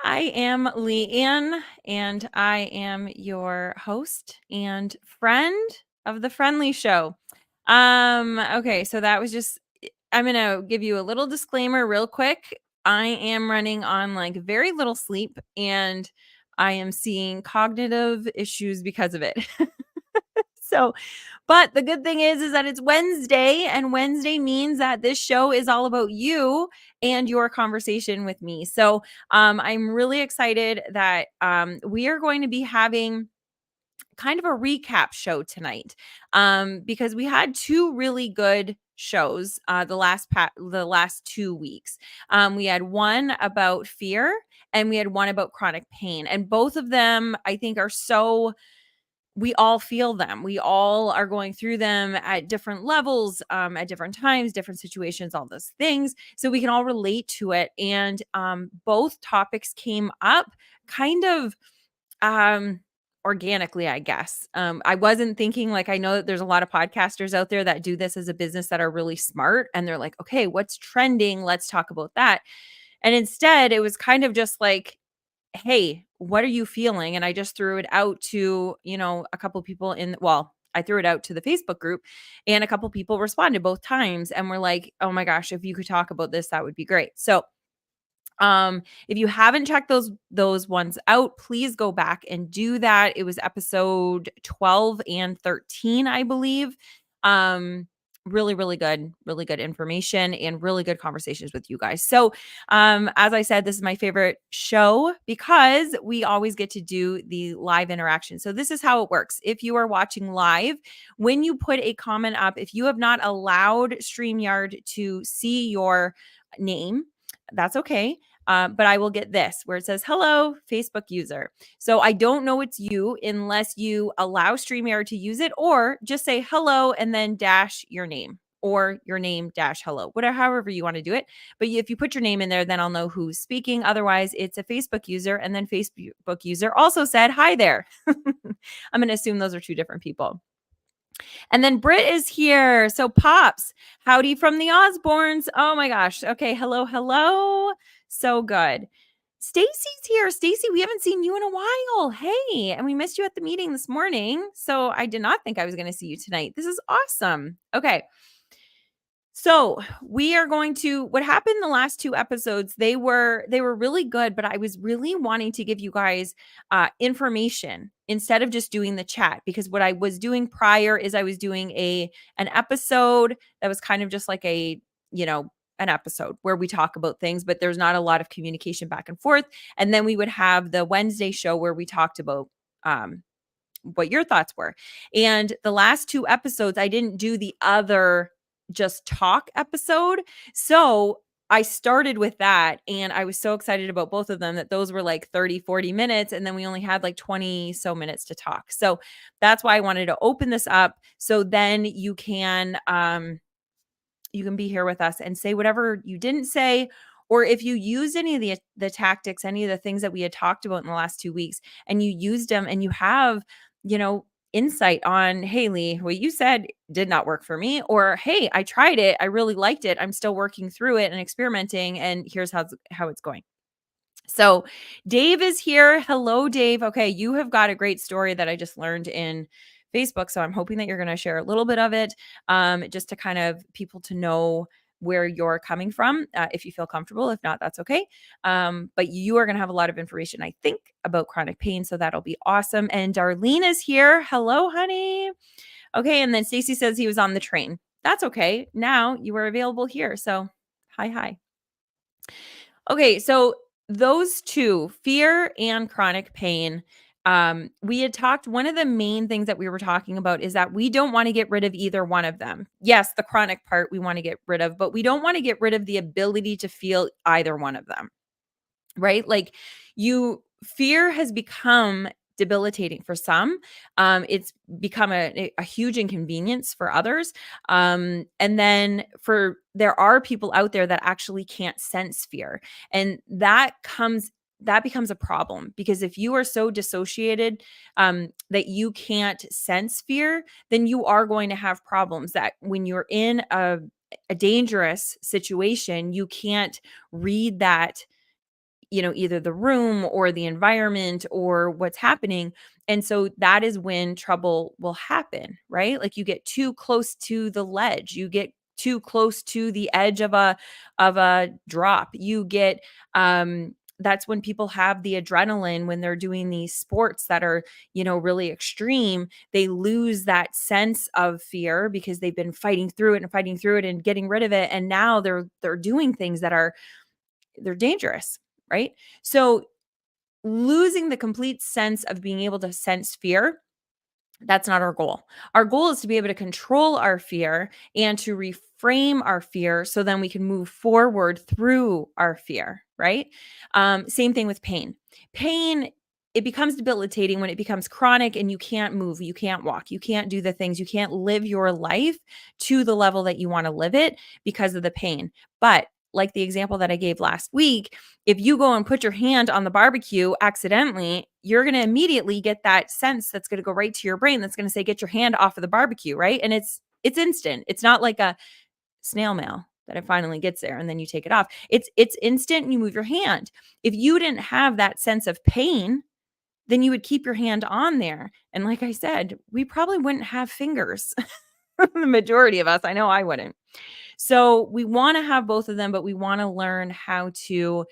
I am Leanne, and I am your host and friend of the Friend Leigh Show. Okay, so that was just, I'm going to give you a little disclaimer real quick. I am running on like very little sleep, and I am seeing cognitive issues because of it. So, but the good thing is that it's Wednesday, and Wednesday means that this show is all about you and your conversation with me. So, I'm really excited that we are going to be having kind of a recap show tonight, because we had two really good shows the last 2 weeks. We had one about fear, and we had one about chronic pain, and both of them I think are so, we all feel them. We all are going through them at different levels, at different times, different situations, all those things. So we can all relate to it. And both topics came up kind of organically, I guess. I wasn't thinking, like, I know that there's a lot of podcasters out there that do this as a business that are really smart. And they're like, okay, what's trending? Let's talk about that. And instead, it was kind of just like, hey, what are you feeling? And I just threw it out to, a couple people I threw it out to the Facebook group, and a couple people responded both times and were like, oh my gosh, if you could talk about this, that would be great. So if you haven't checked those ones out, please go back and do that. It was episode 12 and 13, I believe. Really, really good information and really good conversations with you guys. So, as I said, this is my favorite show because we always get to do the live interaction. So this is how it works. If you are watching live, when you put a comment up, if you have not allowed StreamYard to see your name, that's okay. But I will get this where it says, hello, Facebook user. So I don't know it's you unless you allow StreamYard to use it, or just say hello and then dash your name, or your name dash hello, whatever, however you want to do it. But if you put your name in there, then I'll know who's speaking. Otherwise, it's a Facebook user. And then Facebook user also said, hi there. I'm going to assume those are two different people. And then Britt is here. So Pops, howdy from the Osbournes. Oh my gosh. Okay. Hello. Hello. So good. Stacy's here. Stacy, we haven't seen you in a while. Hey, and we missed you at the meeting this morning. So I did not think I was going to see you tonight. This is awesome. Okay. So we are going to, what happened in the last two episodes, they were really good, but I was really wanting to give you guys information instead of just doing the chat, because what I was doing prior is I was doing an episode that was kind of just like an episode where we talk about things, but there's not a lot of communication back and forth. And then we would have the Wednesday show where we talked about what your thoughts were. And the last two episodes, I didn't do the other just talk episode. So I started with that, and I was so excited about both of them that those were like 30, 40 minutes. And then we only had like 20 so minutes to talk. So that's why I wanted to open this up. So then you can be here with us and say whatever you didn't say, or if you used any of the tactics, any of the things that we had talked about in the last 2 weeks, and you used them and you have, insight on, hey, Leigh, what you said did not work for me, or, hey, I tried it, I really liked it, I'm still working through it and experimenting, and here's how it's going. So Dave is here. Hello, Dave. Okay, you have got a great story that I just learned in Facebook. So I'm hoping that you're going to share a little bit of it, just to kind of people to know where you're coming from, if you feel comfortable. If not, that's okay. But you are going to have a lot of information, I think, about chronic pain. So that'll be awesome. And Darlene is here. Hello, honey. Okay. And then Stacy says he was on the train. That's okay. Now you are available here. So hi. Okay. So those two, fear and chronic pain, we had talked, one of the main things that we were talking about is that we don't want to get rid of either one of them. Yes, the chronic part we want to get rid of, but we don't want to get rid of the ability to feel either one of them, right? Like fear has become debilitating for some. It's become a huge inconvenience for others. And then there are people out there that actually can't sense fear. And that becomes a problem, because if you are so dissociated that you can't sense fear, then you are going to have problems that when you're in a dangerous situation, you can't read that either the room or the environment or what's happening. And so that is when trouble will happen, right? Like you get too close to the ledge, you get too close to the edge of a drop. You get that's when people have the adrenaline when they're doing these sports that are, really extreme. They lose that sense of fear because they've been fighting through it and fighting through it and getting rid of it. And now they're doing things that they're dangerous, right? So losing the complete sense of being able to sense fear, that's not our goal. Our goal is to be able to control our fear and to reframe our fear so then we can move forward through our fear, right? Same thing with pain. Pain, it becomes debilitating when it becomes chronic and you can't move, you can't walk, you can't do the things, you can't live your life to the level that you want to live it because of the pain. But like the example that I gave last week, if you go and put your hand on the barbecue accidentally, you're going to immediately get that sense that's going to go right to your brain that's going to say, get your hand off of the barbecue, right? And it's instant. It's not like a snail mail that it finally gets there and then you take it off. It's instant and you move your hand. If you didn't have that sense of pain, then you would keep your hand on there. And like I said, we probably wouldn't have fingers. The majority of us, I know I wouldn't. So we want to have both of them, but we want to learn how to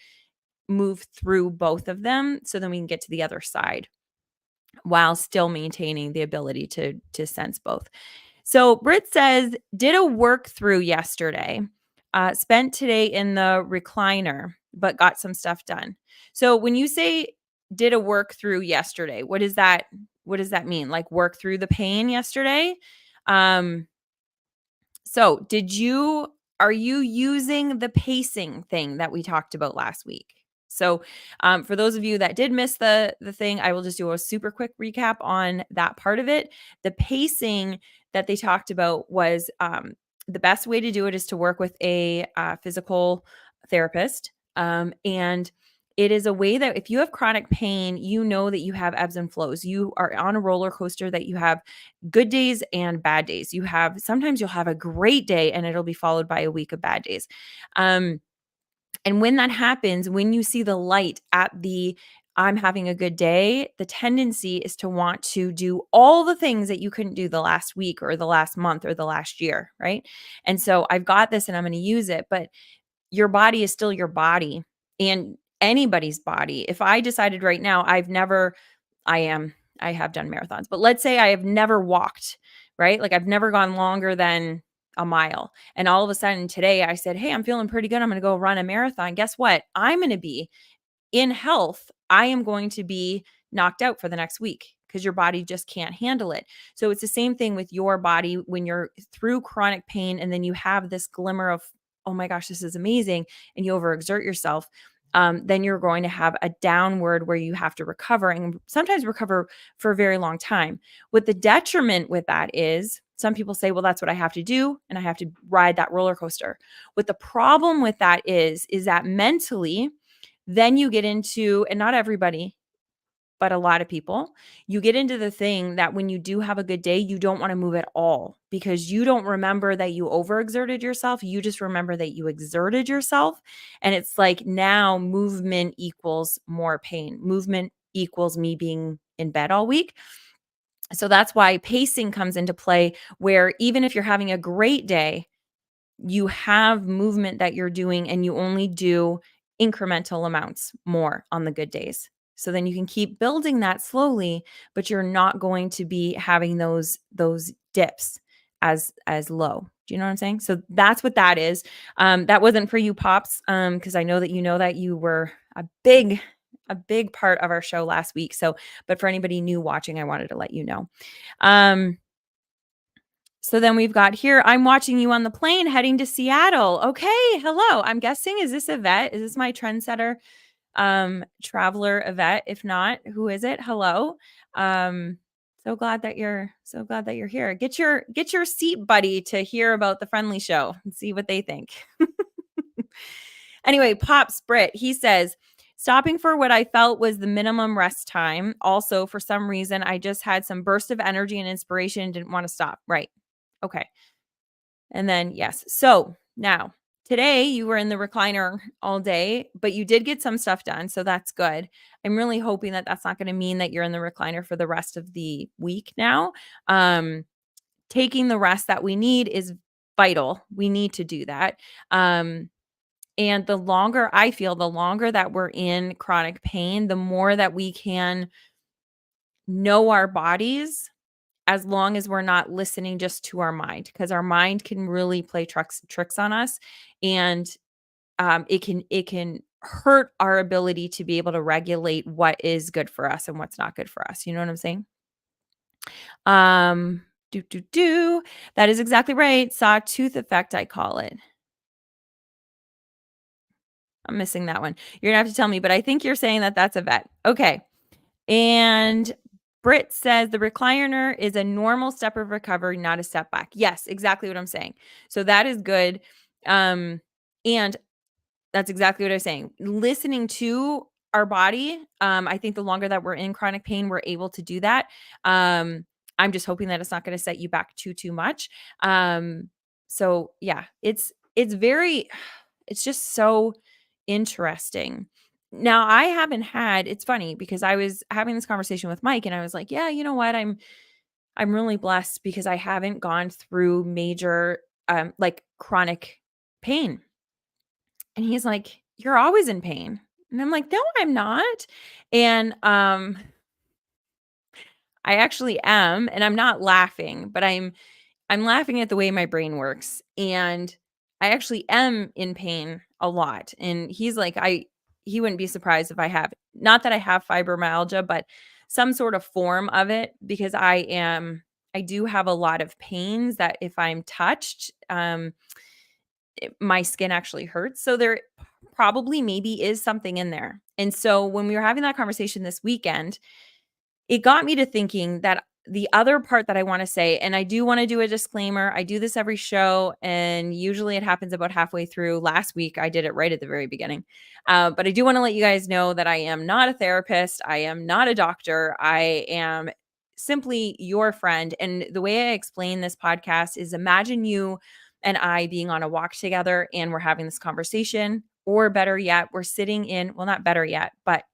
move through both of them so then we can get to the other side while still maintaining the ability to sense both. So Britt says, did a work through yesterday, spent today in the recliner, but got some stuff done. So when you say did a work through yesterday, what does that mean? Like work through the pain yesterday? So are you using the pacing thing that we talked about last week? So for those of you that did miss the thing, I will just do a super quick recap on that part of it. The pacing that they talked about was the best way to do it is to work with a physical therapist. And it is a way that if you have chronic pain, you know that you have ebbs and flows. You are on a roller coaster, that you have good days and bad days. Sometimes you'll have a great day and it'll be followed by a week of bad days. And when that happens, when you see the light at the I'm having a good day, the tendency is to want to do all the things that you couldn't do the last week or the last month or the last year, right? And so I've got this and I'm going to use it, but your body is still your body and anybody's body. If I decided right now, I have done marathons, but let's say I have never walked, right? Like I've never gone longer than a mile. And all of a sudden today I said, hey, I'm feeling pretty good. I'm going to go run a marathon. Guess what? I'm going to be in health. I am going to be knocked out for the next week because your body just can't handle it. So it's the same thing with your body when you're through chronic pain and then you have this glimmer of, oh my gosh, this is amazing, and you overexert yourself. Then you're going to have a downward where you have to recover and sometimes recover for a very long time. What the detriment with that is, some people say, well, that's what I have to do, and I have to ride that roller coaster. What the problem with that is that mentally, then you get into, and not everybody, but a lot of people, you get into the thing that when you do have a good day, you don't want to move at all because you don't remember that you overexerted yourself. You just remember that you exerted yourself. And it's like now movement equals more pain. Movement equals me being in bed all week. So that's why pacing comes into play, where even if you're having a great day, you have movement that you're doing and you only do incremental amounts more on the good days. So then you can keep building that slowly, but you're not going to be having those dips as low. Do you know what I'm saying? So that's what that is. That wasn't for you, Pops, because I know that you were a big part of our show last week. So, but for anybody new watching, I wanted to let you know. So then we've got here, I'm watching you on the plane heading to Seattle. Okay, hello. I'm guessing, is this Yvette? Is this my trendsetter traveler Yvette? If not, who is it? Hello. So glad that you're here. Get your seat buddy to hear about the Friend Leigh Show and see what they think. Anyway, Pops Britt, he says, stopping for what I felt was the minimum rest time. Also, for some reason, I just had some burst of energy and inspiration and didn't want to stop. Right. Okay. And then, yes. So now Today, you were in the recliner all day, but you did get some stuff done, so that's good. I'm really hoping that that's not gonna mean that you're in the recliner for the rest of the week now. Um, Taking the rest that we need is vital. We need to do that. Um, and the longer that we're in chronic pain, the more that we can know our bodies as long as we're not listening just to our mind, because our mind can really play tricks on us, and it can hurt our ability to be able to regulate what is good for us and what's not good for us. You know what I'm saying? Do do do. That is exactly right. Sawtooth effect, I call it. I'm missing that one. You're gonna have to tell me, but I think you're saying that that's a vet. Okay. And Britt says the recliner is a normal step of recovery, not a step back. Yes, exactly what I'm saying. So that is good. And that's exactly what I was saying. Listening to our body, I think the longer that we're in chronic pain, we're able to do that. Um, I'm just hoping that it's not going to set you back too much. So yeah, it's very it's just so interesting. Now, I haven't had it's funny because I was having this conversation with Mike and I was like, "Yeah, you know what? I'm really blessed because I haven't gone through major like chronic pain." And he's like, "You're always in pain." And I'm like, "No, I'm not." And I actually am, and I'm not laughing, but I'm laughing at the way my brain works, and I actually am in pain a lot, and he's like, he wouldn't be surprised if I have not that I have fibromyalgia, but some sort of form of it because I do have a lot of pains that if I'm touched, my skin actually hurts, so there probably maybe is something in there, and so when we were having that conversation this weekend, it got me to thinking that the other part that I wanna say and I do wanna do a disclaimer, I do this every show, and usually it happens about halfway through. Last week, I did it right at the very beginning. But I do wanna let you guys know that I am not a therapist, I am not a doctor, I am simply your friend, and the way I explain this podcast is imagine you and I being on a walk together, and we're having this conversation, or better yet, we're sitting in well, not better yet, but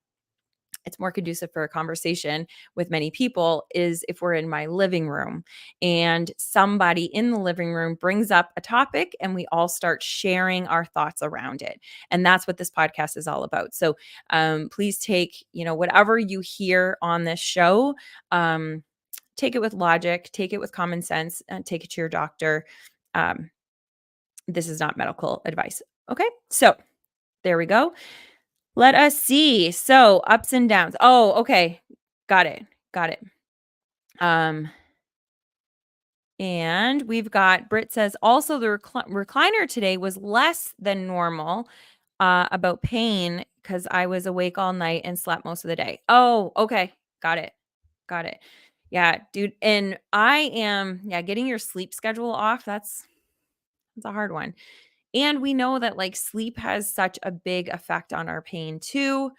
it's more conducive for a conversation with many people is if we're in my living room and somebody in the living room brings up a topic and we all start sharing our thoughts around it. And that's what this podcast is all about. So please take, whatever you hear on this show, take it with logic, take it with common sense, and take it to your doctor. Um, this is not medical advice. Okay. So there we go. Let us see. So, ups and downs. Oh, okay. Got it. Got it. Um, and we've got Britt says also the recliner today was less than normal about pain because I was awake all night and slept most of the day. Oh, okay. Got it. Got it. Yeah, dude. And getting your sleep schedule off, that's a hard one. And we know that like sleep has such a big effect on our pain too.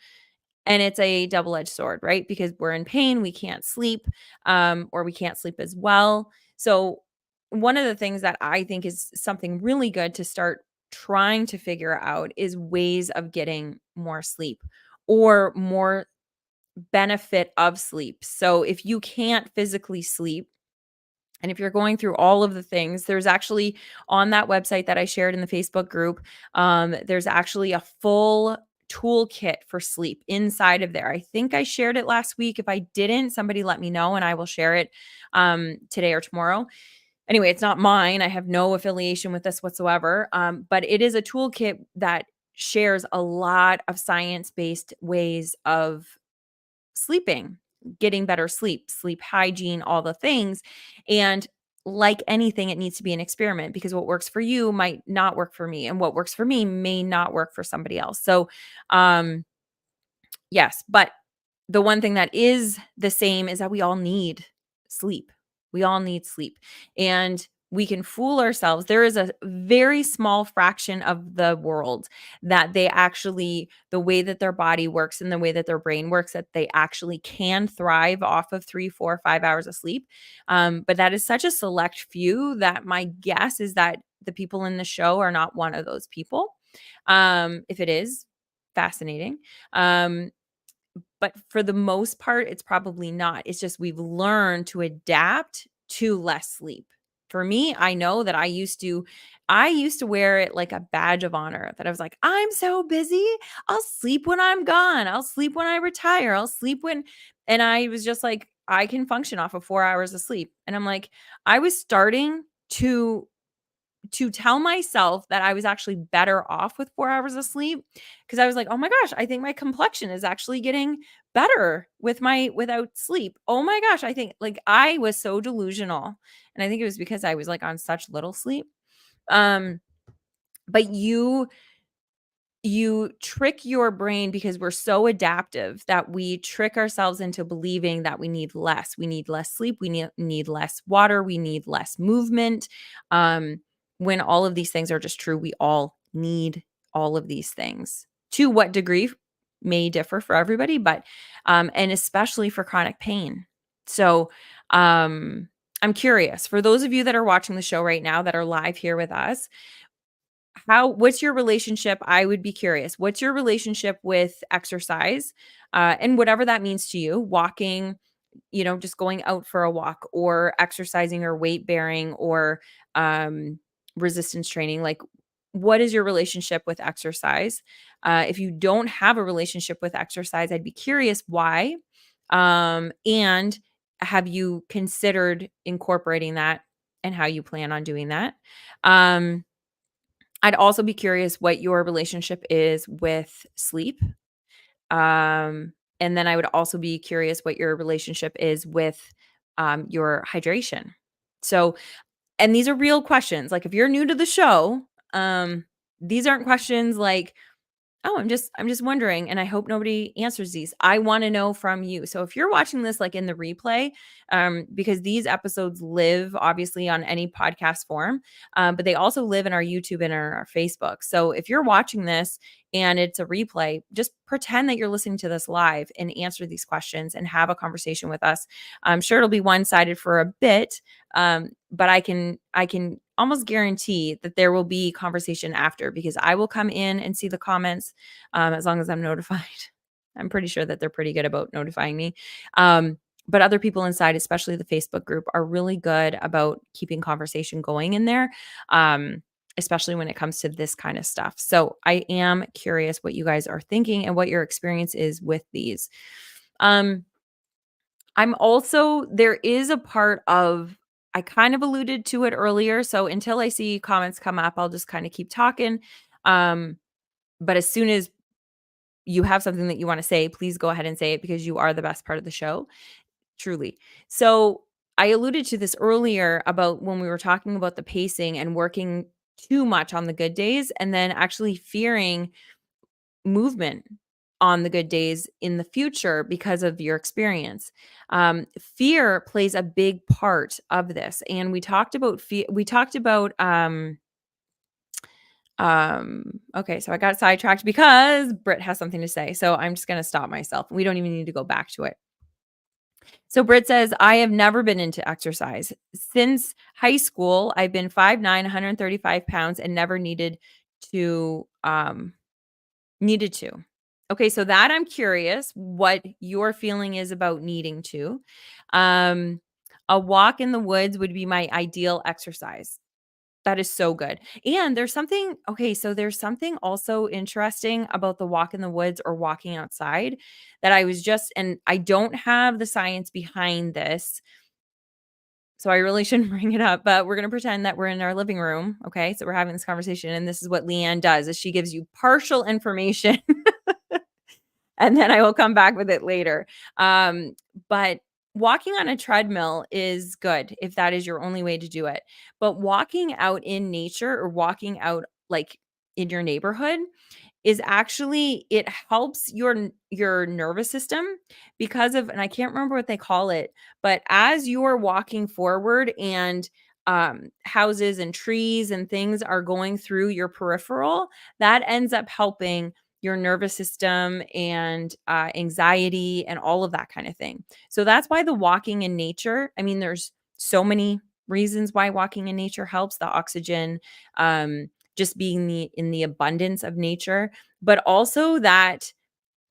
And it's a double-edged sword, right? Because we're in pain, we can't sleep, or we can't sleep as well. So, one of the things that I think is something really good to start trying to figure out is ways of getting more sleep or more benefit of sleep. So, if you can't physically sleep, and if you're going through all of the things, there's actually on that website that I shared in the Facebook group, there's actually a full toolkit for sleep inside of there. I think I shared it last week. If I didn't, somebody let me know and I will share it today or tomorrow. Anyway, it's not mine. I have no affiliation with this whatsoever. But it is a toolkit that shares a lot of science based ways of sleeping, getting better sleep, sleep hygiene, all the things. And like anything, it needs to be an experiment because what works for you might not work for me, and what works for me may not work for somebody else. So, um, yes, but the one thing that is the same is that we all need sleep. We all need sleep. And we can fool ourselves. There is a very small fraction of the world that they actually, the way that their body works and the way that their brain works, that they actually can thrive off of 3, 4, 5 hours of sleep. But that is such a select few that my guess is that the people in the show are not one of those people. If it is, fascinating. Um, but for the most part, it's probably not. It's just we've learned to adapt to less sleep. For me, I know that I used to wear it like a badge of honor that I was like, I'm so busy. I'll sleep when I'm gone. I'll sleep when I retire. I'll sleep when, and I was just like, I can function off of 4 hours of sleep. And I'm like, I was starting to tell myself that I was actually better off with 4 hours of sleep because I was like, "Oh my gosh, I think my complexion is actually getting better without sleep. Oh my gosh, I think," like, I was so delusional, and I think it was because I was, like, on such little sleep. Um, but you trick your brain because we're so adaptive that we trick ourselves into believing that we need less. We need less sleep, we need less water, we need less movement. Um, when all of these things are just true, we all need all of these things. To what degree may differ for everybody, but and especially for chronic pain. So, I'm curious for those of you that are watching the show right now that are live here with us, what's your relationship? I would be curious. What's your relationship with exercise? And whatever that means to you, walking, just going out for a walk or exercising or weight bearing or um, resistance training. Like, what is your relationship with exercise? If you don't have a relationship with exercise, I'd be curious why. And have you considered incorporating that and how you plan on doing that? Um, I'd also be curious what your relationship is with sleep. And then I would also be curious what your relationship is with your hydration. So, and these are real questions. Like if you're new to the show, these aren't questions like, oh, I'm just wondering, and I hope nobody answers these. I wanna know from you. So if you're watching this, like, in the replay, because these episodes live obviously on any podcast form, but they also live in our YouTube and our Facebook. So if you're watching this and it's a replay, just pretend that you're listening to this live and answer these questions and have a conversation with us. I'm sure it'll be one-sided for a bit, but I can almost guarantee that there will be conversation after because I will come in and see the comments as long as I'm notified. I'm pretty sure that they're pretty good about notifying me. But other people inside, especially the Facebook group, are really good about keeping conversation going in there, especially when it comes to this kind of stuff. So I am curious what you guys are thinking and what your experience is with these. Um, there is a part of, I kind of alluded to it earlier. So until I see comments come up, I'll just kind of keep talking. Um, but as soon as you have something that you want to say, please go ahead and say it because you are the best part of the show, truly. So I alluded to this earlier about when we were talking about the pacing and working too much on the good days and then actually fearing movement on the good days in the future because of your experience. Fear plays a big part of this. And we talked about fear. We talked about, okay, so I got sidetracked because Britt has something to say. So I'm just going to stop myself. We don't even need to go back to it. So Britt says, I have never been into exercise. Since high school, I've been 5'9", 135 pounds and never needed to. Okay, so that I'm curious what your feeling is about needing to. Um, a walk in the woods would be my ideal exercise. That is so good. And there's something also interesting about the walk in the woods or walking outside that and I don't have the science behind this, so I really shouldn't bring it up, but we're going to pretend that we're in our living room. Okay. So we're having this conversation and this is what Leanne does is she gives you partial information and then I will come back with it later. But walking on a treadmill is good if that is your only way to do it. But walking out in nature or walking out like in your neighborhood is actually it helps your nervous system because of, and I can't remember what they call it, but as you're walking forward and houses and trees and things are going through your peripheral, that ends up helping your nervous system and anxiety and all of that kind of thing. So that's why the walking in nature, I mean, there's so many reasons why walking in nature helps, the oxygen, just being in the abundance of nature, but also that,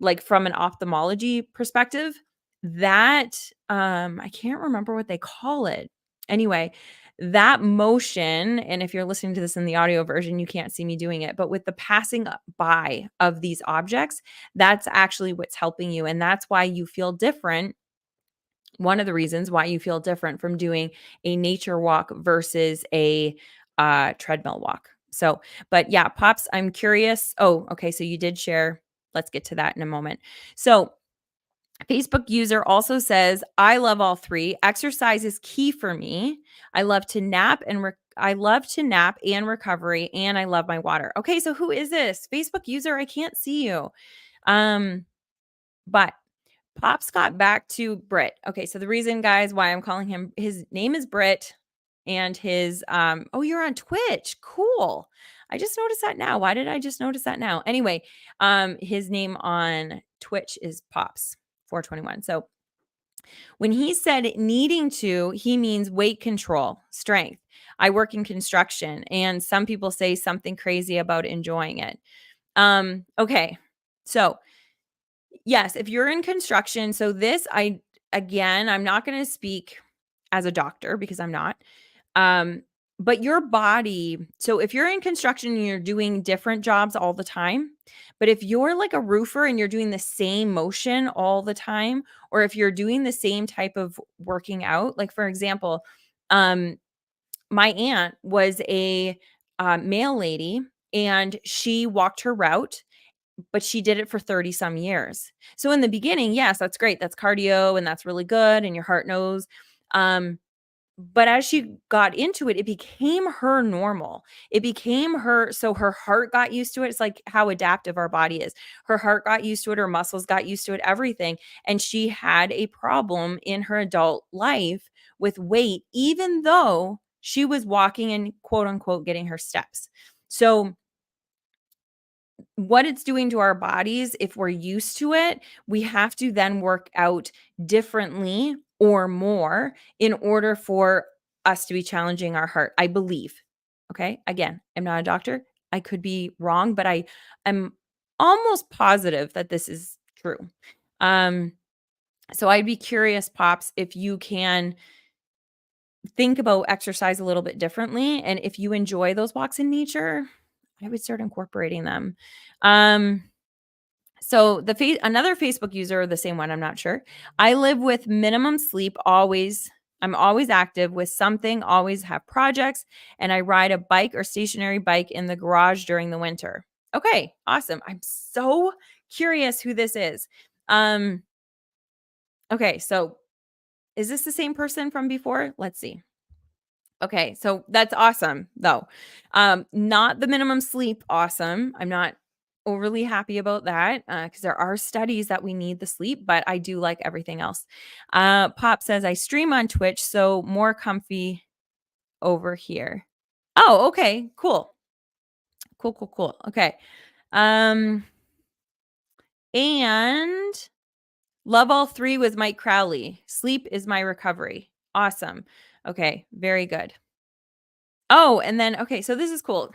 like, from an ophthalmology perspective, that, I can't remember what they call it. Anyway, that motion, and if you're listening to this in the audio version, you can't see me doing it, but with the passing by of these objects, that's actually what's helping you, and that's why you feel different. One of the reasons why you feel different from doing a nature walk versus a treadmill walk. So, but yeah, Pops, I'm curious. Oh, okay. So you did share. Let's get to that in a moment. So, Facebook user also says, I love all three. Exercise is key for me. I love to nap and I love to nap and recovery, and I love my water. Okay, so who is this? Facebook user, I can't see you. Um, but Pops got back to Brit. Okay, so the reason, guys, why I'm calling him, his name is Brit, and his oh, you're on Twitch. Cool. I just noticed that now. Why did I just notice that now? Anyway, his name on Twitch is Pops 421. So when he said needing to, he means weight control, strength. I work in construction, and some people say something crazy about enjoying it. Okay. So yes, if you're in construction, so this I'm not going to speak as a doctor because I'm not. Um but your body, so if you're in construction and you're doing different jobs all the time, but if you're like a roofer and you're doing the same motion all the time, or if you're doing the same type of working out, like for example, um my aunt was a mail lady, and she walked her route, but she did it for 30 some years. So in the beginning, yes, that's great. That's cardio and that's really good and your heart knows. Um, but as she got into it, it became her normal. It became her, so her heart got used to it. It's like how adaptive our body is. Her heart got used to it, her muscles got used to it, everything. And she had a problem in her adult life with weight, even though she was walking and quote unquote getting her steps. So what it's doing to our bodies, if we're used to it, we have to then work out differently or more in order for us to be challenging our heart, I believe. Okay. Again, I'm not a doctor. I could be wrong, but I am almost positive that this is true. Um, so I'd be curious, Pops, if you can think about exercise a little bit differently. And if you enjoy those walks in nature, I would start incorporating them. Um, so another Facebook user, the same one, I'm not sure. I live with minimum sleep always. I'm always active with something, always have projects, and I ride a bike or stationary bike in the garage during the winter. Okay, awesome. I'm so curious who this is. Um, okay, so is this the same person from before? Let's see. Okay, so that's awesome though. Not the minimum sleep awesome. I'm not overly happy about that because there are studies that we need the sleep, but I do like everything else. Pop says I stream on Twitch, so more comfy over here. Oh, okay, cool, cool, cool, cool. Okay, um, and love all three with Mike Crowley. Sleep is my recovery. Awesome. Okay, very good. Oh, and then okay, so this is cool.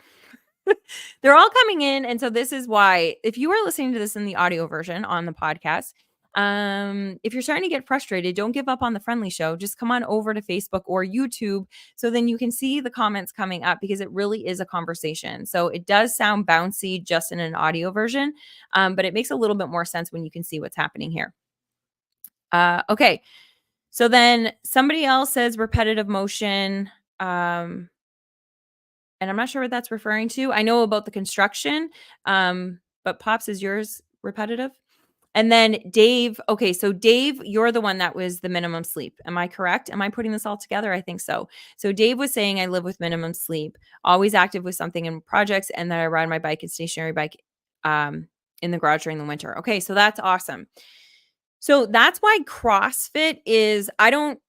They're all coming in, and so this is why if you are listening to this in the audio version on the podcast, if you're starting to get frustrated, don't give up on the Friend Leigh Show. Just come on over to Facebook or YouTube so then you can see the comments coming up because it really is a conversation. So it does sound bouncy just in an audio version, but it makes a little bit more sense when you can see what's happening here. Okay. So then somebody else says repetitive motion. And I'm not sure what that's referring to. I know about the construction, but Pops, is yours repetitive? And then Dave, okay, so Dave, you're the one that was the minimum sleep. Am I correct? Am I putting this all together? I think so. So Dave was saying I live with minimum sleep, always active with something in projects, and that I ride my bike and stationary bike in the garage during the winter. Okay, so that's awesome. So that's why CrossFit is, I don't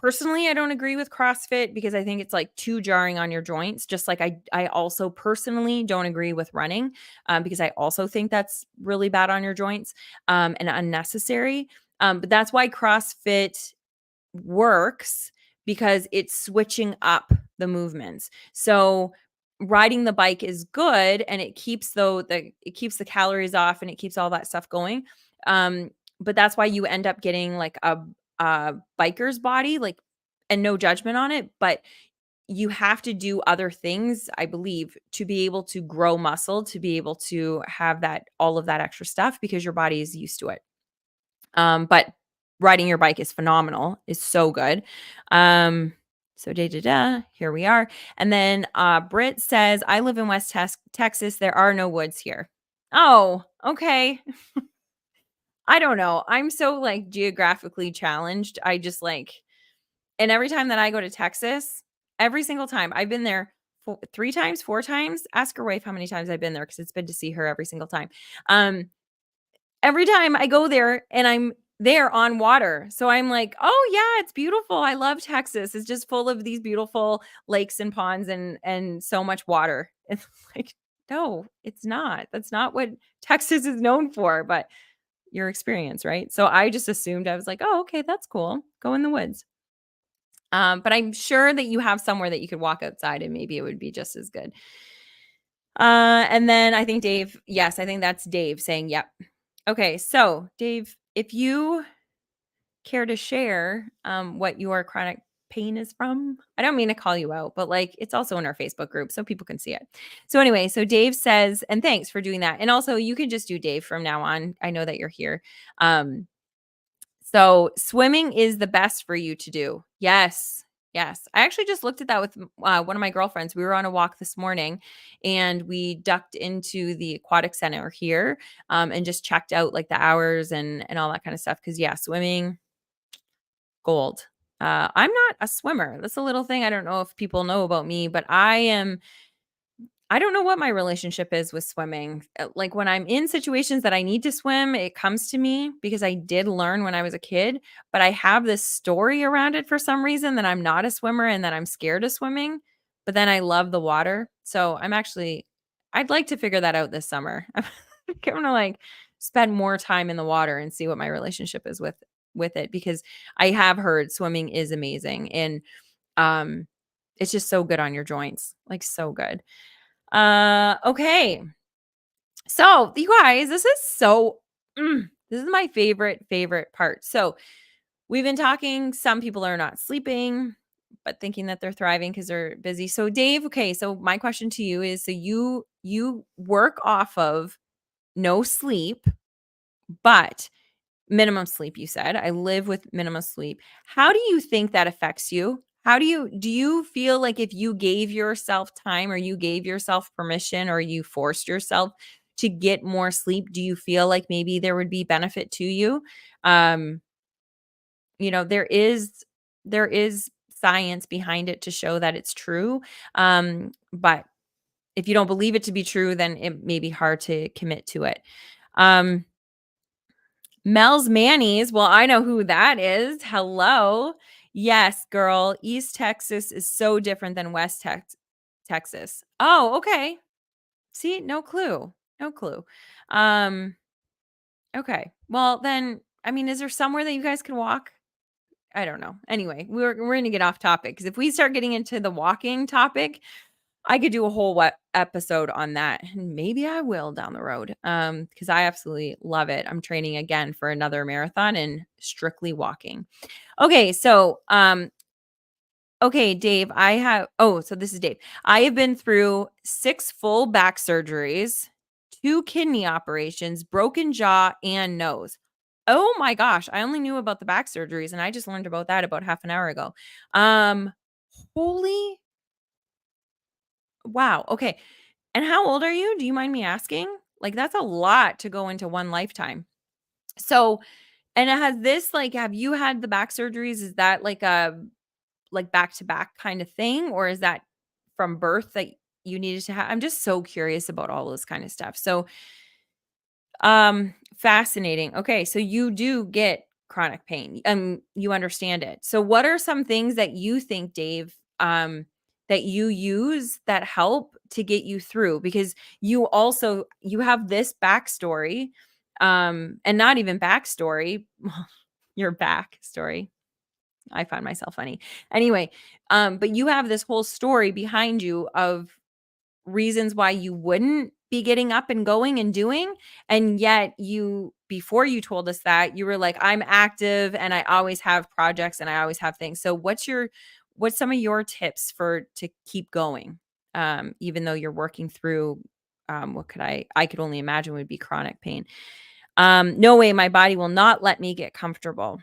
agree with CrossFit because I think it's like too jarring on your joints. Just like I also personally don't agree with running because I also think that's really bad on your joints and unnecessary. But that's why CrossFit works because it's switching up the movements. So riding the bike is good and it keeps it keeps the calories off and it keeps all that stuff going. Um, but that's why you end up getting like a biker's body, like, and no judgment on it, but you have to do other things, I believe, to be able to grow muscle, to be able to have that all of that extra stuff because your body is used to it. But riding your bike is phenomenal, is so good. So da da da, here we are. And then Britt says, I live in Texas. There are no woods here. Oh, okay. I don't know. I'm so like geographically challenged. I just like, and every time that I go to Texas, every single time I've been there 3 times, 4 times. Ask her wife how many times I've been there because it's been to see her every single time. Every time I go there and I'm there on water. So I'm like, "Oh yeah, it's beautiful. I love Texas. It's just full of these beautiful lakes and ponds and so much water." It's like, "No, it's not. That's not what Texas is known for, but your experience, right?" So I just assumed I was like, "Oh, okay, that's cool. Go in the woods." But I'm sure that you have somewhere that you could walk outside and maybe it would be just as good. And then I think Dave, yes, I think that's Dave saying, "Yep." Okay, so Dave, if you care to share what your chronic pain is from, I don't mean to call you out, but like it's also in our Facebook group so people can see it. So, anyway, so Dave says, and thanks for doing that. And also, you can just do Dave from now on. I know that you're here. So, swimming is the best for you to do. Yes. Yes. I actually just looked at that with one of my girlfriends. We were on a walk this morning and we ducked into the aquatic center here and just checked out like the hours and all that kind of stuff. Cause yeah, swimming, gold. I'm not a swimmer. That's a little thing I don't know if people know about me, but I don't know what my relationship is with swimming. Like when I'm in situations that I need to swim, it comes to me because I did learn when I was a kid, but I have this story around it for some reason that I'm not a swimmer and that I'm scared of swimming, but then I love the water. So I'd like to figure that out this summer. I'm going to like spend more time in the water and see what my relationship is with it because I have heard swimming is amazing and um it's just so good on your joints, like so good. Okay. So, you guys, this is my favorite part. So, we've been talking, some people are not sleeping, but thinking that they're thriving because they're busy. So, Dave, okay, so my question to you is so you work off of no sleep, but minimum sleep, you said. I live with minimum sleep. How do you think that affects you? How do you feel like if you gave yourself time or you gave yourself permission or you forced yourself to get more sleep, do you feel like maybe there would be benefit to you? Um, there is science behind it to show that it's true. But if you don't believe it to be true, then it may be hard to commit to it. Um, Mel's Manny's. Well, I know who that is. Hello. Yes, girl. East Texas is so different than Texas. Oh, okay. See, no clue. No clue. Um, okay. Well, then, I mean, is there somewhere that you guys can walk? I don't know. Anyway, we're gonna get off topic because if we start getting into the walking topic, I could do a whole episode on that, and maybe I will down the road, because I absolutely love it. I'm training again for another marathon and strictly walking. Okay, so, okay, Dave, so this is Dave. I have been through 6 full back surgeries, 2 kidney operations, broken jaw, and nose. Oh my gosh, I only knew about the back surgeries, and I just learned about that about half an hour ago. Um, holy wow, okay. And how old are you? Do you mind me asking? Like, that's a lot to go into one lifetime. So, and it has this, like, have you had the back surgeries? Is that like a like back to back kind of thing? Or is that from birth that you needed to have? I'm just so curious about all this kind of stuff. So, fascinating. Okay, so you do get chronic pain. You understand it. So what are some things that you think, Dave, that you use that help to get you through? Because you have this backstory, and not even backstory, your backstory. I find myself funny. Anyway, but you have this whole story behind you of reasons why you wouldn't be getting up and going and doing, and yet before you told us that, you were like, "I'm active and I always have projects and I always have things." So what's some of your tips for to keep going? Even though you're working through, what could I could only imagine would be chronic pain. "No way, my body will not let me get comfortable."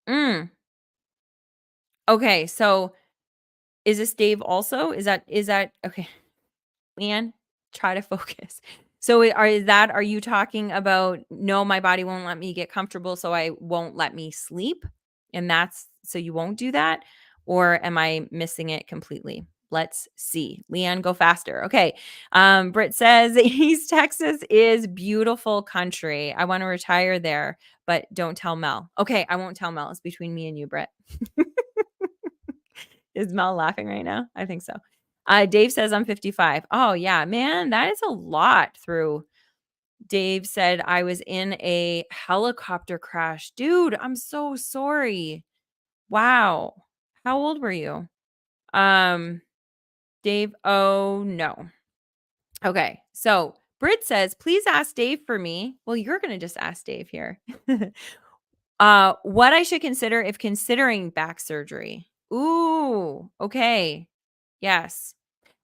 Mm, okay, so is this Dave also? Is that okay? Man, try to focus. So are you talking about, "No, my body won't let me get comfortable, so I won't let me sleep," and that's so you won't do that? Or am I missing it completely? Let's see. Leanne, go faster. Okay. Britt says, "East Texas is beautiful country. I wanna retire there, but don't tell Mel." Okay, I won't tell Mel. It's between me and you, Britt. Is Mel laughing right now? I think so. Dave says, "I'm 55." Oh, yeah, man, that is a lot through. Dave said, "I was in a helicopter crash." Dude, I'm so sorry. Wow. How old were you? Um, Dave, oh, no. Okay, so Britt says, "Please ask Dave for me." Well, you're gonna just ask Dave here. What I should consider if considering back surgery. Ooh, okay. Yes.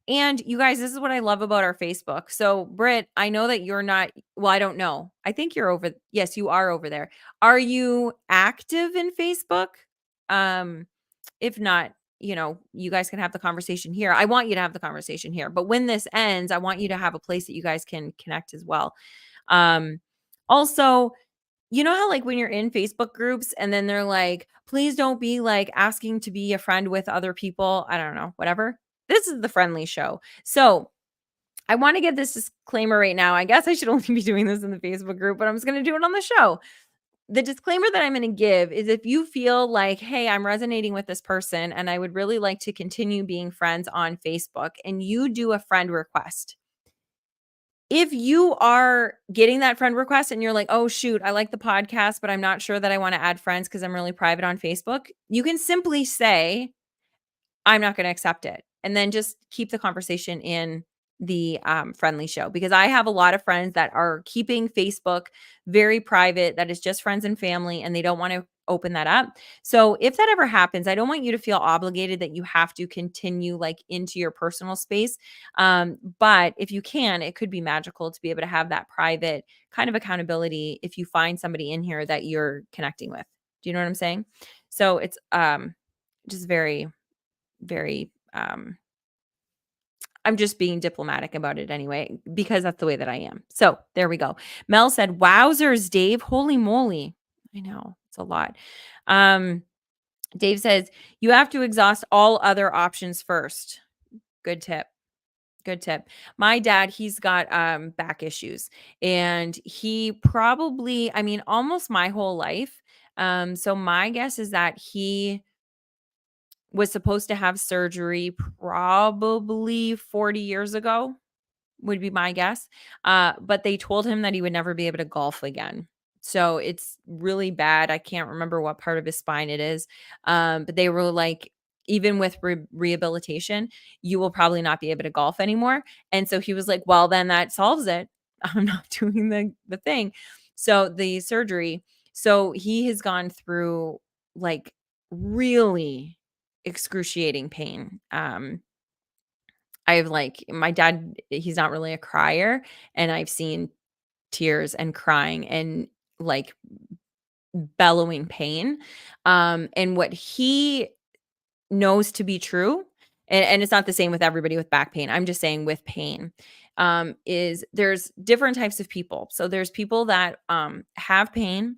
And you guys, this is what I love about our Facebook. So, Britt, I know that you're not, well, I don't know. I think you're over. Yes, you are over there. Are you active in Facebook? Um, if not, you guys can have the conversation here. I want you to have the conversation here. But when this ends, I want you to have a place that you guys can connect as well. Um, also, you know how, like, when you're in Facebook groups and then they're like, "Please don't be, like, asking to be a friend with other people." I don't know, whatever. This is the Friend Leigh Show. So, I wanna give this disclaimer right now. I guess I should only be doing this in the Facebook group, but I'm just gonna do it on the show. The disclaimer that I'm gonna give is if you feel like, "Hey, I'm resonating with this person, and I would really like to continue being friends on Facebook," and you do a friend request, if you are getting that friend request and you're like, "Oh, shoot, I like the podcast, but I'm not sure that I wanna add friends because 'cause I'm really private on Facebook," you can simply say, "I'm not gonna accept it," and then just keep the conversation in the, Friend Leigh Show, because I have a lot of friends that are keeping Facebook very private, that is just friends and family, and they don't wanna open that up. So, if that ever happens, I don't want you to feel obligated that you have to continue, like, into your personal space, but if you can, it could be magical to be able to have that private kind of accountability if you find somebody in here that you're connecting with. Do you know what I'm saying? So, it's, just very very I'm just being diplomatic about it anyway because that's the way that I am. So, there we go. Mel said, "Wowzers, Dave. Holy moly." I know. It's a lot. Um, Dave says, "You have to exhaust all other options first." Good tip. Good tip. My dad, he's got back issues, and he probably, I mean, almost my whole life. So my guess is that he was supposed to have surgery probably 40 years ago, would be my guess. But they told him that he would never be able to golf again. So it's really bad. I can't remember what part of his spine it is. But they were like, even with rehabilitation, you will probably not be able to golf anymore. And so he was like, "Well, then that solves it. I'm not doing the thing." So the surgery. So he has gone through, like, really excruciating pain. I've, like, my dad, he's not really a crier, and I've seen tears and crying and, like, bellowing pain, and what he knows to be true, and it's not the same with everybody with back pain, I'm just saying with pain, is there's different types of people. So there's people that, have pain,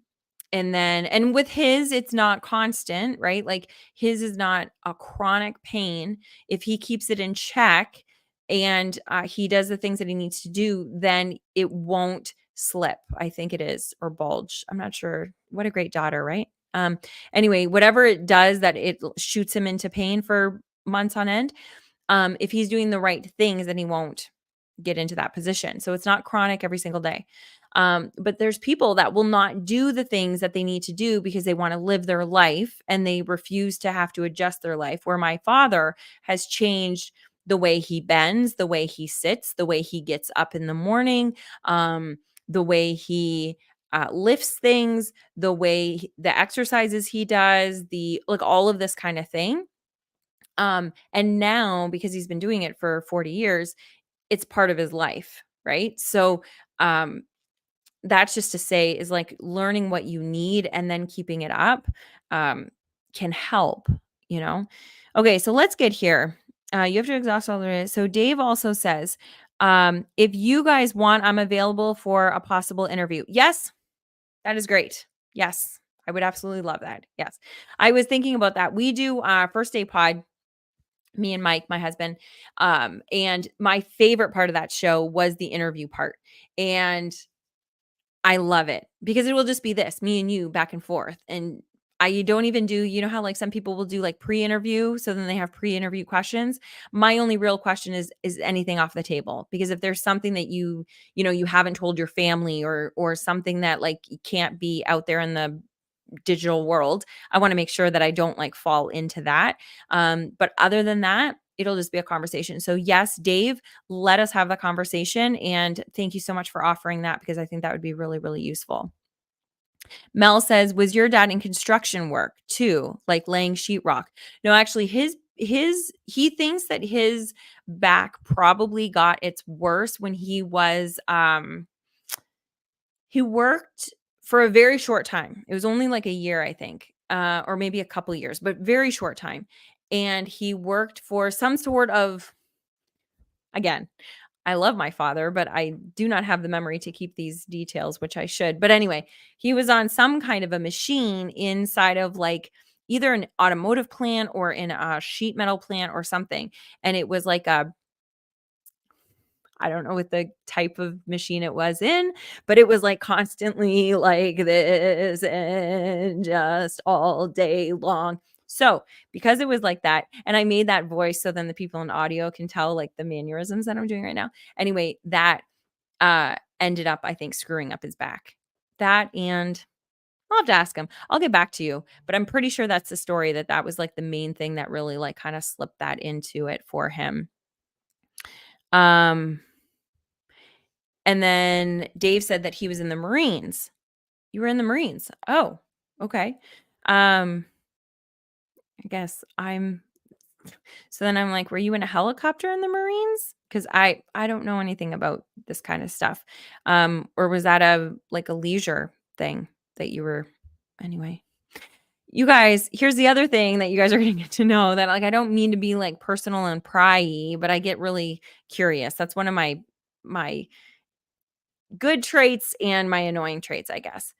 and with his, it's not constant, right? Like, his is not a chronic pain. If he keeps it in check and, he does the things that he needs to do, then it won't slip, I think it is, or bulge. I'm not sure. What a great daughter, right? Anyway, whatever it does that it shoots him into pain for months on end, if he's doing the right things, then he won't get into that position. So it's not chronic every single day. But there's people that will not do the things that they need to do because they want to live their life and they refuse to have to adjust their life. Where my father has changed the way he bends, the way he sits, the way he gets up in the morning, the way he lifts things, the exercises he does, the like all of this kind of thing. And now because he's been doing it for 40 years, it's part of his life, right? So um that's just to say is like learning what you need and then keeping it up um, can help, you know? Okay, so let's get here. You have to exhaust all there is. So Dave also says, if you guys want, I'm available for a possible interview. Yes, that is great. Yes, I would absolutely love that. Yes. I was thinking about that. We do first day pod, me and Mike, my husband. And my favorite part of that show was the interview part. And I love it because it will just be this, me and you back and forth. And I don't even do, you know how like some people will do like pre-interview, so then they have pre-interview questions. My only real question is anything off the table because if there's something that you haven't told your family or something that like can't be out there in the digital world, I want to make sure that I don't like fall into that. But other than that, it'll just be a conversation. So yes, Dave, let us have the conversation. And thank you so much for offering that because I think that would be really, really useful. Mel says, was your dad in construction work too, like laying sheetrock? No, actually he thinks that his back probably got its worse when he worked for a very short time. It was only like a year, I think, or maybe a couple years, but very short time. And he worked for some sort of, again, I love my father, but I do not have the memory to keep these details, which I should. But anyway, he was on some kind of a machine inside of like either an automotive plant or in a sheet metal plant or something. And it was like I don't know what the type of machine it was in, but it was like constantly like this and just all day long. So, because it was like that, and I made that voice so then the people in audio can tell like the mannerisms that I'm doing right now. Anyway, that ended up, I think, screwing up his back. That and I'll have to ask him. I'll get back to you, but I'm pretty sure that's the story that was like the main thing that really like kind of slipped that into it for him. Um And then Dave said that he was in the Marines. You were in the Marines. Oh, okay. Um, I guess I'm so then I'm like, were you in a helicopter in the Marines? Because I don't know anything about this kind of stuff. Or was that a like a leisure thing that you were anyway? You guys, here's the other thing that you guys are gonna get to know that like I don't mean to be like personal and pryy, but I get really curious. That's one of my good traits and my annoying traits, I guess.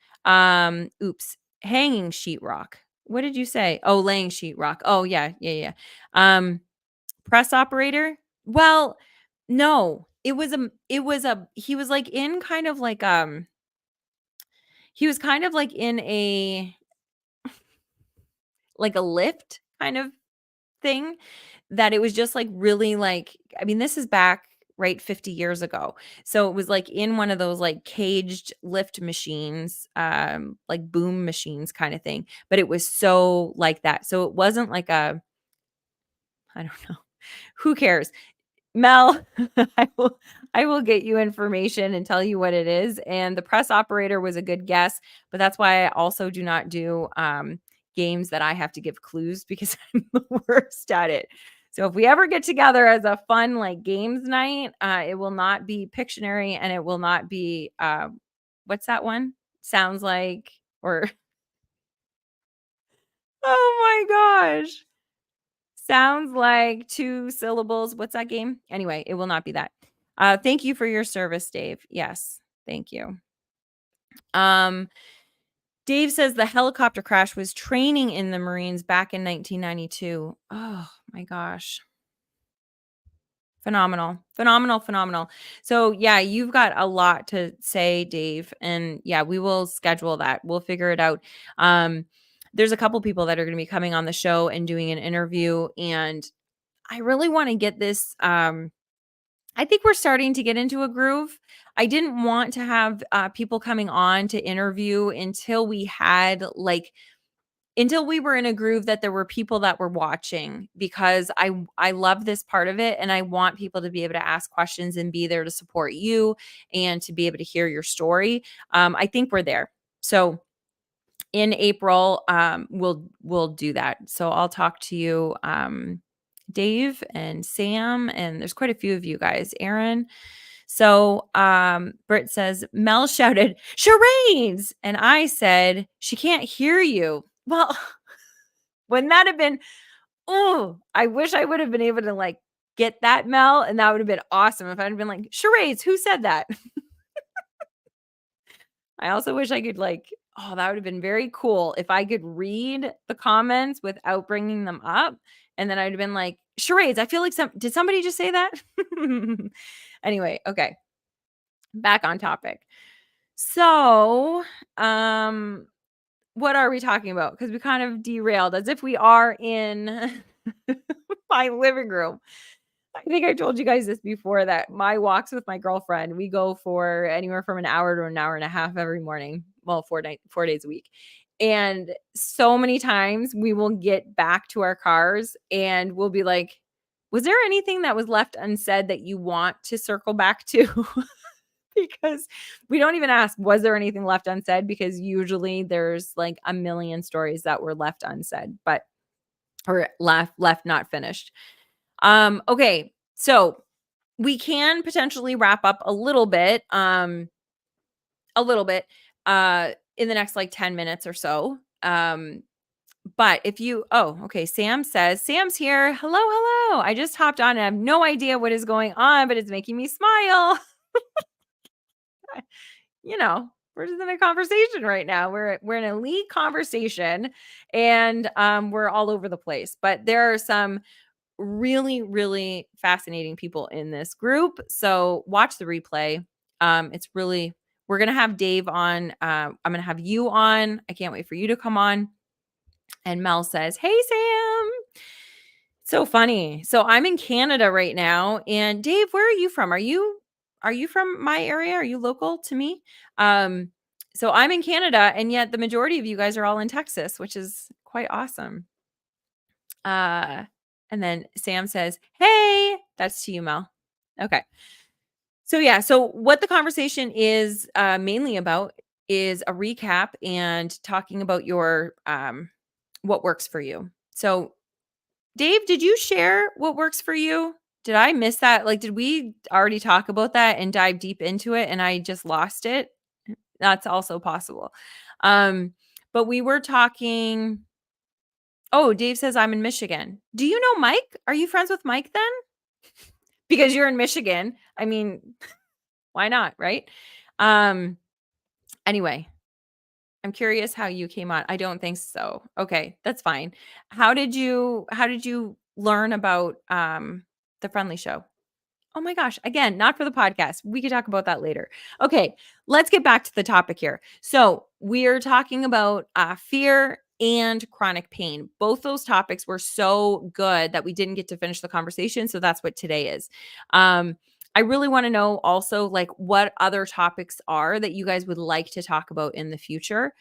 Oops. Hanging sheetrock. What did you say? Oh, laying sheetrock. Oh, yeah, yeah, yeah. Press operator? Well, no. He was like in kind of like he was kind of like in a like a lift kind of thing that it was just like really like I mean this is back right 50 years ago. So it was like in one of those like caged lift machines, like boom machines kind of thing, but it was so like that. So it wasn't like a I don't know. Who cares? Mel, I will get you information and tell you what it is. And the press operator was a good guess, but that's why I also do not do games that I have to give clues because I'm the worst at it. So if we ever get together as a fun like games night, it will not be Pictionary and it will not be what's that one? Sounds like or oh my gosh. Sounds like 2 syllables. What's that game? Anyway, it will not be that. Thank you for your service, Dave. Yes, thank you. Um, Dave says the helicopter crash was training in the Marines back in 1992. Oh my gosh. Phenomenal. Phenomenal, phenomenal. So, yeah, you've got a lot to say, Dave, and yeah, we will schedule that. We'll figure it out. There's a couple people that are going to be coming on the show and doing an interview and I really want to get this I think we're starting to get into a groove. I didn't want to have people coming on to interview until we were in a groove that there were people that were watching, because I love this part of it, and I want people to be able to ask questions and be there to support you and to be able to hear your story. I think we're there. So in April, we'll do that. So I'll talk to you, Dave and Sam, and there's quite a few of you guys, Aaron. So Britt says, Mel shouted, charades. And I said, she can't hear you. Well, wouldn't that have been, oh, I wish I would have been able to like get that, Mel. And that would have been awesome if I'd been like, charades, who said that? I also wish I could that would have been very cool if I could read the comments without bringing them up. And then I'd have been like, charades, I feel like did somebody just say that? Anyway, okay. Back on topic. So, what are we talking about? Because we kind of derailed as if we are in my living room. I think I told you guys this before, that my walks with my girlfriend, we go for anywhere from an hour to an hour and a half every morning. Well, 4 days a week. And so many times we will get back to our cars and we'll be like, was there anything that was left unsaid that you want to circle back to? Because we don't even ask, was there anything left unsaid? Because usually there's like a million stories that were left unsaid, or left not finished. Okay. So we can potentially wrap up a little bit, in the next like 10 minutes or so. But okay. Sam's here. Hello, hello. I just hopped on and I have no idea what is going on, but it's making me smile. We're just in a conversation right now. We're in a elite conversation, and we're all over the place. But there are some really, really fascinating people in this group. So watch the replay. We're gonna have Dave on. I'm gonna have you on. I can't wait for you to come on. And Mel says, "Hey, Sam." So funny. So I'm in Canada right now. And Dave, where are you from? Are you from my area? Are you local to me? So I'm in Canada, and yet the majority of you guys are all in Texas, which is quite awesome. And then Sam says, "Hey," that's to you, Mel. Okay. So yeah, so what the conversation is mainly about is a recap and talking about your what works for you. So Dave, did you share what works for you? Did I miss that? Like, did we already talk about that and dive deep into it and I just lost it? That's also possible. But we were talking. Oh, Dave says I'm in Michigan. Do you know Mike? Are you friends with Mike then? Because you're in Michigan. I mean, why not, right? Anyway, I'm curious how you came on. I don't think so. Okay, that's fine. How did you learn about the Friend Leigh Show? Oh my gosh, again, not for the podcast. We could talk about that later. Okay, let's get back to the topic here. So, we're talking about fear and chronic pain. Both those topics were so good that we didn't get to finish the conversation, so that's what today is. I really want to know also like what other topics are that you guys would like to talk about in the future.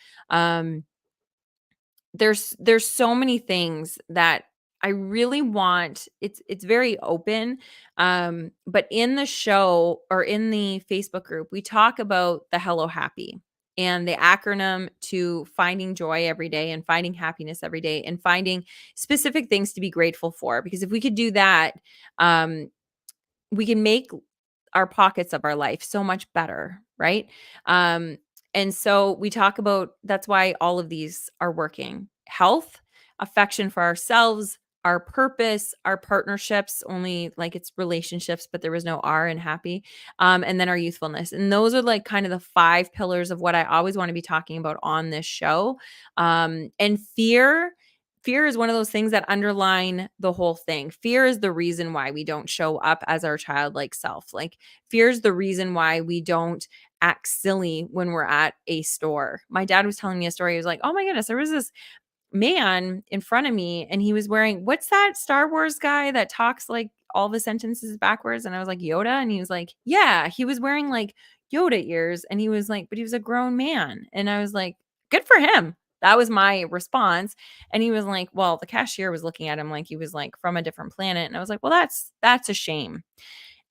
There's so many things that I really want. It's very open. But in the show or in the Facebook group, we talk about the Hello Happy and the acronym to finding joy every day and finding happiness every day and finding specific things to be grateful for. Because if we could do that, we can make our pockets of our life so much better, right? And so we talk about, that's why all of these are working. Health, affection for ourselves, our purpose, our partnerships, only like it's relationships, but there was no R in happy. And then our youthfulness. And those are like kind of the 5 pillars of what I always want to be talking about on this show. And fear is one of those things that underline the whole thing. Fear is the reason why we don't show up as our childlike self. Like fear is the reason why we don't act silly when we're at a store. My dad was telling me a story. He was like, "Oh my goodness, there was this man in front of me and he was wearing, what's that Star Wars guy that talks like all the sentences backwards. And I was like, Yoda? And he was like, yeah, he was wearing like Yoda ears. And he was like, but he was a grown man. And I was like, good for him. That was my response. And he was like, well, the cashier was looking at him like he was like from a different planet. And I was like, well, that's a shame.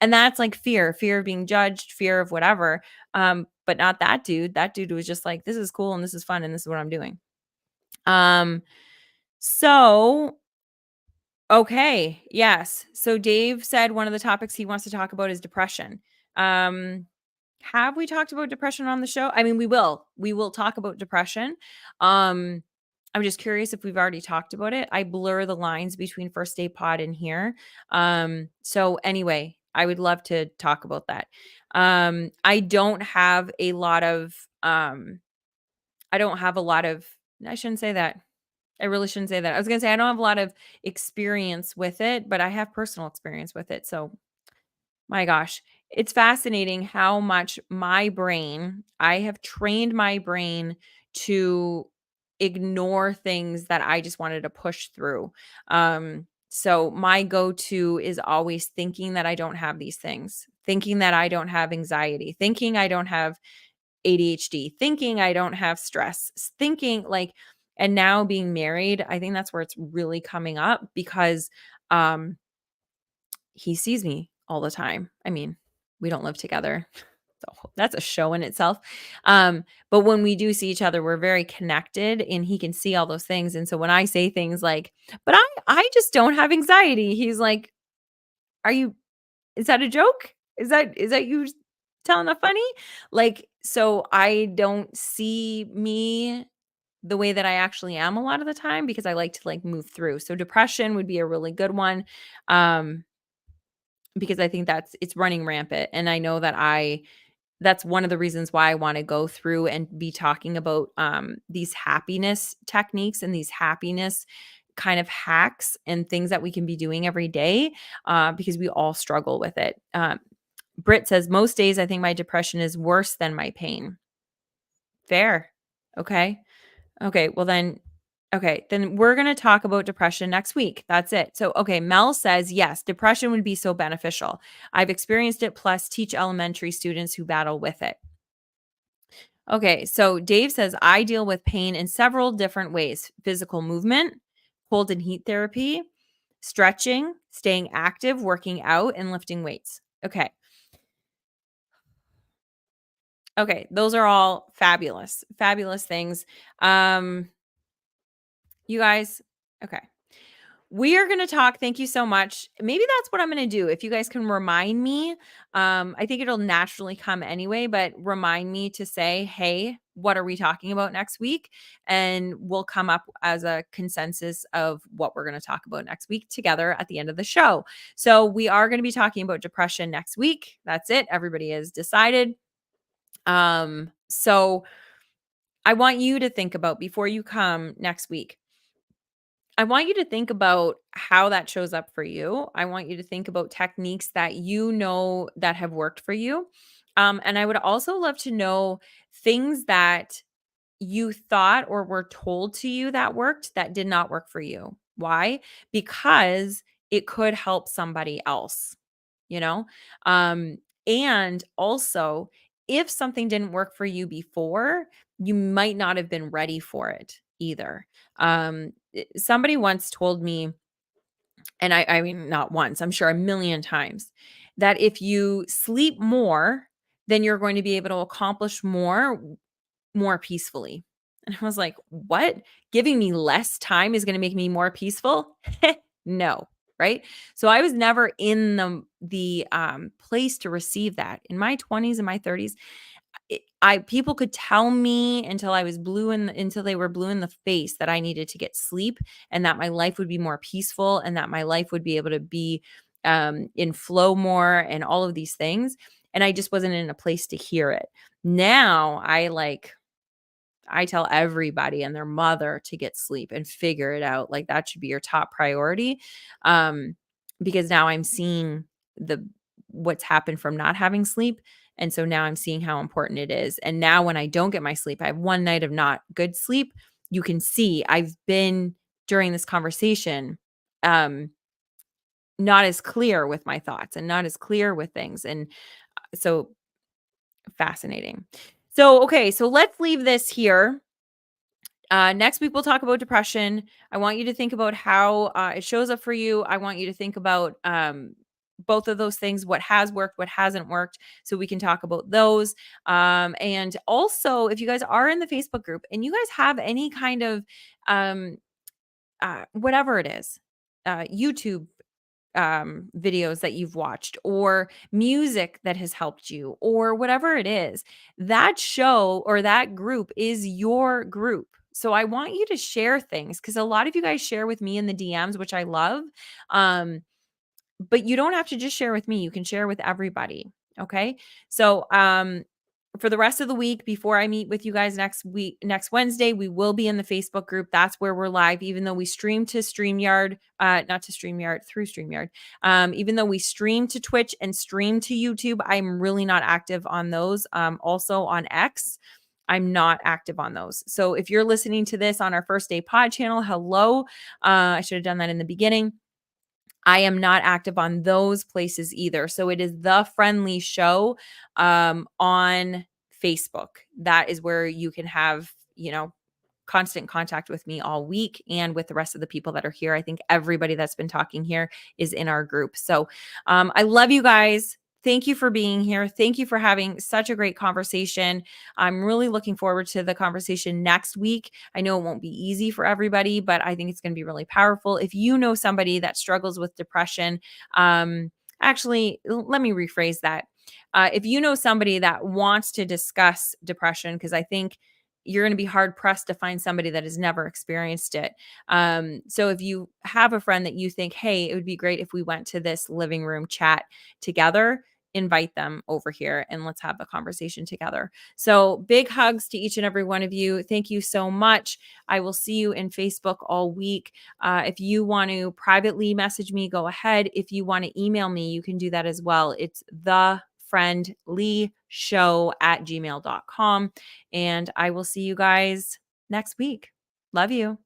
And that's like fear of being judged, fear of whatever. But not that dude. That dude was just like, this is cool and this is fun and this is what I'm doing. Um, so okay, yes. So Dave said one of the topics he wants to talk about is depression. Um, have we talked about depression on the show? I mean, we will. We will talk about depression. Um, I'm just curious if we've already talked about it. I blur the lines between First Day Pod and here. So anyway, I would love to talk about that. I don't have a lot of I don't have a lot of I shouldn't say that. I really shouldn't say that. I was gonna say I don't have a lot of experience with it, but I have personal experience with it. So my gosh, it's fascinating how much I have trained my brain to ignore things that I just wanted to push through. So my go-to is always thinking that I don't have these things, thinking that I don't have anxiety, thinking I don't have ADHD, thinking I don't have stress, thinking like, and now being married, I think that's where it's really coming up because um he sees me all the time. I mean, we don't live together. So that's a show in itself. But when we do see each other, we're very connected and he can see all those things. And so when I say things like, but I just don't have anxiety, he's like, are you is that a joke? Is that you telling a funny? Like, so I don't see me the way that I actually am a lot of the time because I like to like move through. So depression would be a really good one. Um, because I think it's running rampant. And I know that that's one of the reasons why I want to go through and be talking about these happiness techniques and these happiness kind of hacks and things that we can be doing every day because we all struggle with it. Britt says, most days I think my depression is worse than my pain. Fair. Okay. Okay. Well, then, okay. Then we're going to talk about depression next week. That's it. So, okay. Mel says, yes, depression would be so beneficial. I've experienced it, plus teach elementary students who battle with it. Okay. So, Dave says, I deal with pain in several different ways: physical movement, cold and heat therapy, stretching, staying active, working out, and lifting weights. Okay. Okay, those are all fabulous, fabulous things. Um, you guys, okay. We are going to talk. Thank you so much. Maybe that's what I'm going to do. If you guys can remind me, I think it'll naturally come anyway, but remind me to say, hey, what are we talking about next week? And we'll come up as a consensus of what we're going to talk about next week together at the end of the show. So we are going to be talking about depression next week. That's it. Everybody has decided. So I want you to think about before you come next week. I want you to think about how that shows up for you. I want you to think about techniques that you know that have worked for you. And I would also love to know things that you thought or were told to you that worked that did not work for you. Why? Because it could help somebody else, you know? Um, and also, if something didn't work for you before, you might not have been ready for it either. Somebody once told me, and I mean, not once, I'm sure a million times, that if you sleep more, then you're going to be able to accomplish more peacefully. And I was like, "What? Giving me less time is gonna make me more peaceful?" No, right? So I was never in the place to receive that. In my 20s and my 30s, I people could tell me until they were blue in the face that I needed to get sleep and that my life would be more peaceful and that my life would be able to be in flow more and all of these things. And I just wasn't in a place to hear it. Now I tell everybody and their mother to get sleep and figure it out. Like that should be your top priority. Um, because now I'm seeing the what's happened from not having sleep. And so now I'm seeing how important it is. And now when I don't get my sleep, I have one night of not good sleep. You can see I've been during this conversation. Um, not as clear with my thoughts and not as clear with things. And so fascinating. So, okay, so let's leave this here. Next week, we'll talk about depression. I want you to think about how it shows up for you. I want you to think about both of those things, what has worked, what hasn't worked, so we can talk about those. And also, if you guys are in the Facebook group and you guys have any kind of um, whatever it is, YouTube videos that you've watched or music that has helped you or whatever it is, that show or that group is your group. So I want you to share things because a lot of you guys share with me in the DMs, which I love. Um, but you don't have to just share with me. You can share with everybody. Okay. So, for the rest of the week before I meet with you guys next Wednesday, we will be in the Facebook group. That's where we're live, even though we stream to StreamYard, not to StreamYard, through StreamYard. Even though we stream to Twitch and stream to YouTube, I'm really not active on those. Also on X, I'm not active on those. So if you're listening to this on our First Day Pod channel, hello. I should have done that in the beginning. I am not active on those places either. So it is the Friend Leigh Show on Facebook. That is where you can have, constant contact with me all week and with the rest of the people that are here. I think everybody that's been talking here is in our group. So I love you guys. Thank you for being here. Thank you for having such a great conversation. I'm really looking forward to the conversation next week. I know it won't be easy for everybody, but I think it's going to be really powerful. If you know somebody that struggles with depression, actually, let me rephrase that. If you know somebody that wants to discuss depression, because I think you're going to be hard pressed to find somebody that has never experienced it. So if you have a friend that you think, hey, it would be great if we went to this living room chat together, invite them over here and let's have a conversation together. So big hugs to each and every one of you. Thank you so much. I will see you in Facebook all week. If you want to privately message me, go ahead. If you want to email me, you can do that as well. It's thefriendleishow@gmail.com. And I will see you guys next week. Love you.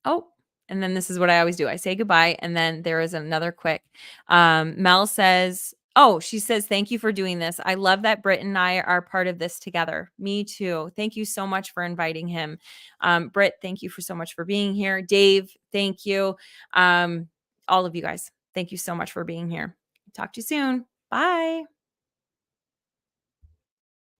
Oh, and then this is what I always do. I say goodbye. And then there is another quick. Mel says, oh, she says, thank you for doing this. I love that Britt and I are part of this together. Me too. Thank you so much for inviting him. Britt, thank you for so much for being here. Dave, thank you. All of you guys, thank you so much for being here. Talk to you soon. Bye.